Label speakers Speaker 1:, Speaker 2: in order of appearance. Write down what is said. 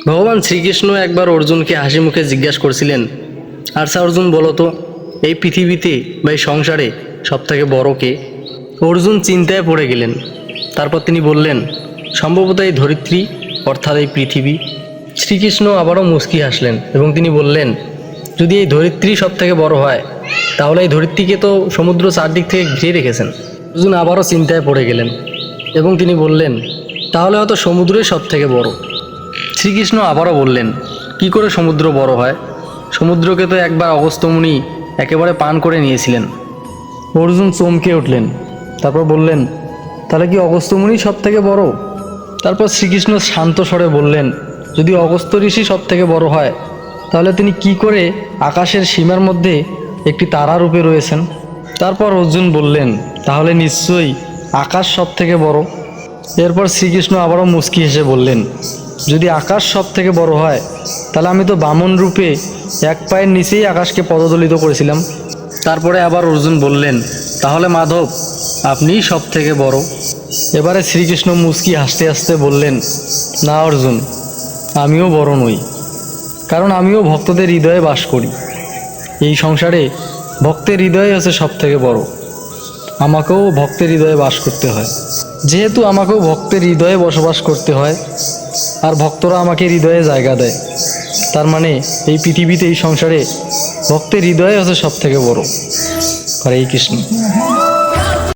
Speaker 1: ভগবান শ্রীকৃষ্ণ একবার অর্জুনকে হাসি মুখে জিজ্ঞাসা করছিলেন, আচ্ছা অর্জুন বলো তো, এই পৃথিবীতে বা এই সংসারে সবথেকে বড় কে? অর্জুন চিন্তায় পড়ে গেলেন। তারপর তিনি বললেন, সম্ভবত এই ধরিত্রী, অর্থাৎ এই পৃথিবী। শ্রীকৃষ্ণ আবারও মুচকি হাসলেন এবং তিনি বললেন, যদি এই ধরিত্রী সবথেকে বড় হয়, তাহলে এই ধরিত্রীকে তো সমুদ্র চারদিক থেকে ঘিরে রেখেছেন। অর্জুন আবারও চিন্তায় পড়ে গেলেন এবং তিনি বললেন, তাহলে হয়তো সমুদ্রই সবথেকে বড়। শ্রীকৃষ্ণ আবারও বললেন, কি করে সমুদ্র বড় হয়? সমুদ্রকে তো একবার অগস্ত্য মুনি একেবারে পান করে নিয়েছিলেন। অর্জুন চমকে উঠলেন। তারপর বললেন, তাহলে কি অগস্ত্য মুনি সবথেকে বড়? তারপর শ্রীকৃষ্ণ শান্ত স্বরে বললেন, যদি অগস্ত্য ঋষি সবথেকে বড় হয়, তাহলে তিনি কি করে আকাশের সীমার মধ্যে একটি তারা রূপে রয়েছেন? তারপর অর্জুন বললেন, তাহলে নিশ্চয়ই আকাশ সবথেকে বড়। এরপর শ্রীকৃষ্ণ আবারও মুচকি হেসে বললেন, যদি আকাশ সবথেকে বড় হয়, তাহলে আমি তো বামন রূপে এক পায়ের নিচেই আকাশকে পদদলিত করেছিলাম। তারপরে আবার অর্জুন বললেন, তাহলে মাধব আপনিই সবথেকে বড়। এবারে শ্রীকৃষ্ণ মুচকি হাসতে হাসতে বললেন, না অর্জুন, আমিও বড় নই, কারণ আমিও ভক্তদের হৃদয়ে বাস করি। এই সংসারে ভক্তের হৃদয় হচ্ছে সবথেকে বড়। আমাকেও ভক্তের হৃদয়ে বাস করতে হয়। যেহেতু আমাকেও ভক্তের হৃদয়ে বসবাস করতে হয়, আর ভক্তরা আমাকে হৃদয়ে জায়গা দেয়, তার মানে এই পৃথিবীতে, এই সংসারে ভক্তের হৃদয় হচ্ছে সবথেকে বড়। হরে কৃষ্ণ।